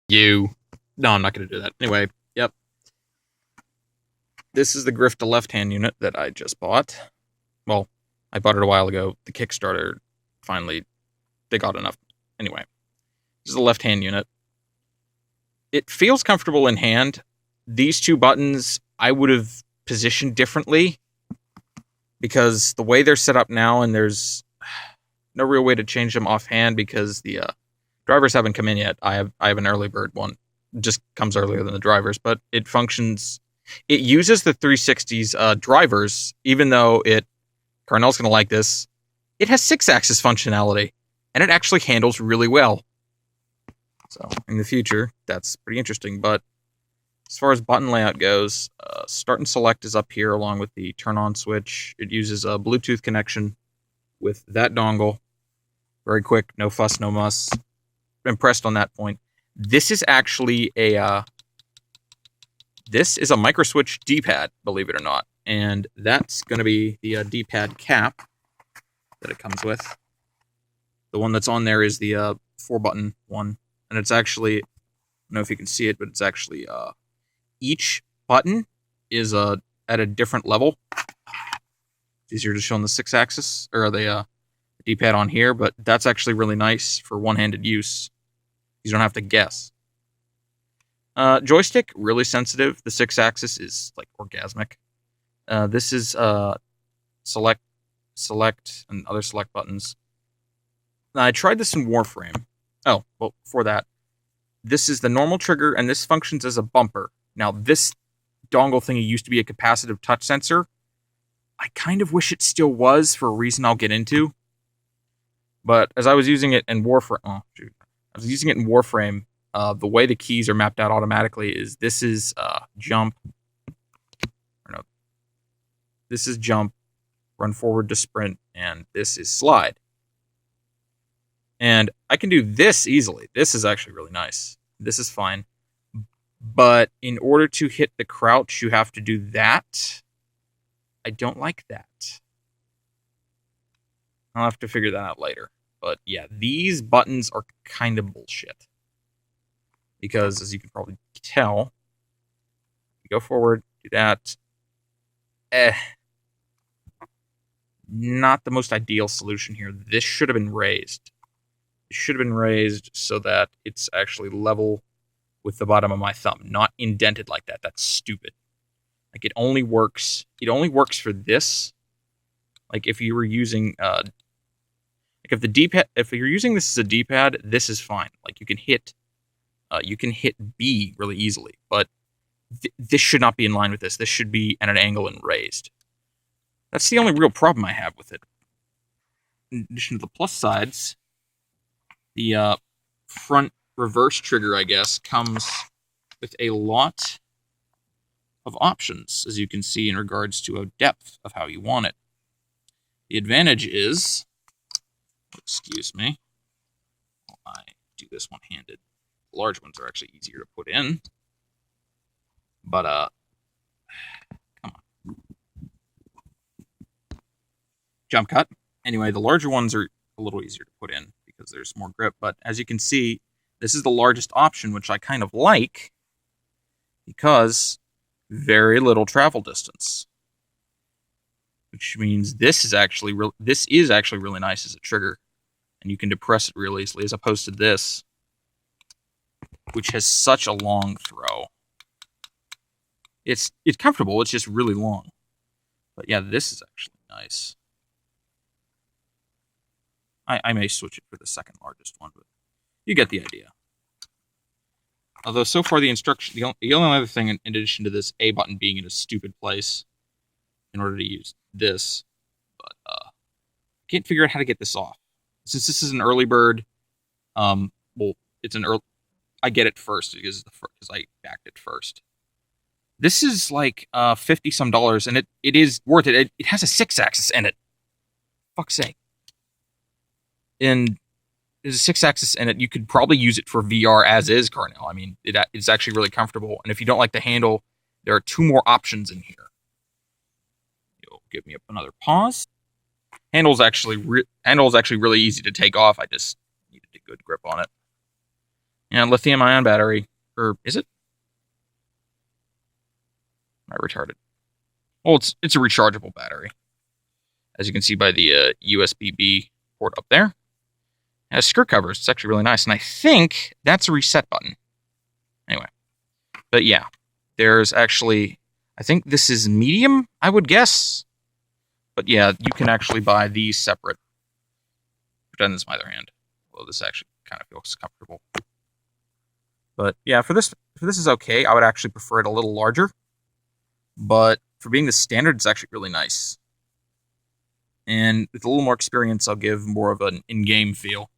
You. No, I'm not going to do that. Anyway, yep. This is the Grifta left-hand unit that I just bought. Well, I bought it a while ago. The Kickstarter finally, they got enough. Anyway, this is a left-hand unit. It feels comfortable in hand. These two buttons I would have positioned differently because the way they're set up now, and there's no real way to change them offhand because the drivers haven't come in yet. I have an early bird one. It just comes earlier than the drivers, but it functions. It uses the 360's drivers, even though Carnell's going to like this. It has 6-axis functionality, and it actually handles really well. So in the future, that's pretty interesting. But as far as button layout goes, start and select is up here along with the turn on switch. It uses a Bluetooth connection with that dongle. Very quick, no fuss, no muss. Impressed on that point. This is actually a micro switch D-pad, believe it or not, and that's going to be the D-pad cap that it comes with. The one that's on there is the 4-button one, and it's actually, I don't know if you can see it, but it's actually each button is at a different level. It's easier to show on the 6-axis or the D-pad on here, but that's actually really nice for one-handed use. You don't have to guess. Joystick, really sensitive. The 6-axis is like orgasmic. This is select, and other select buttons. Now, I tried this in Warframe. Oh, well, before that, this is the normal trigger, and this functions as a bumper. Now, this dongle thingy used to be a capacitive touch sensor. I kind of wish it still was for a reason I'll get into. But as I was using it in Warframe, the way the keys are mapped out automatically is this is jump. Or no, this is jump, run forward to sprint, and this is slide. And I can do this easily. This is actually really nice. This is fine. But in order to hit the crouch, you have to do that. I don't like that. I'll have to figure that out later. But yeah, these buttons are kind of bullshit. Because, as you can probably tell, you go forward, do that. Not the most ideal solution here. This should have been raised. It should have been raised so that it's actually level with the bottom of my thumb, not indented like that. That's stupid. Like, it only works for this. Like, if you were using if you're using this as a D-pad, this is fine. Like, you can hit B really easily, but this should not be in line with this. This should be at an angle and raised. That's the only real problem I have with it. In addition to the plus sides, the front reverse trigger, I guess, comes with a lot of options, as you can see, in regards to a depth of how you want it. The advantage is, excuse me, I do this one-handed. The large ones are actually easier to put in, but come on, jump cut. Anyway, the larger ones are a little easier to put in because there's more grip. But as you can see, this is the largest option, which I kind of like because very little travel distance, which means this is actually really nice as a trigger, and you can depress it real easily as opposed to this, which has such a long throw. It's comfortable. It's just really long. But yeah, this is actually nice. I may switch it for the second largest one, but you get the idea. Although so far the instruction, the only other thing in addition to this A button being in a stupid place in order to use this, but can't figure out how to get this off. Since this is an early bird, well, it's an early. I get it first because I backed it first. This is like $50 some, and it is worth it. It has a 6-axis in it. Fuck's sake. And there's a 6-axis in it. You could probably use it for VR as is, Carnell. I mean, it's actually really comfortable. And if you don't like the handle, there are 2 more options in here. You'll give me another pause. Handle's actually really easy to take off. I just needed a good grip on it. And lithium-ion battery. Or is it? Am I retarded? Well, it's a rechargeable battery. As you can see by the USB-B port up there. It has skirt covers. It's actually really nice. And I think that's a reset button. Anyway. But yeah. There's actually... I think this is medium, I would guess. But yeah, you can actually buy these separate. Pretend this is my other hand. Well, this actually kind of feels comfortable. But yeah, for this is okay. I would actually prefer it a little larger. But for being the standard, it's actually really nice. And with a little more experience, I'll give more of an in-game feel.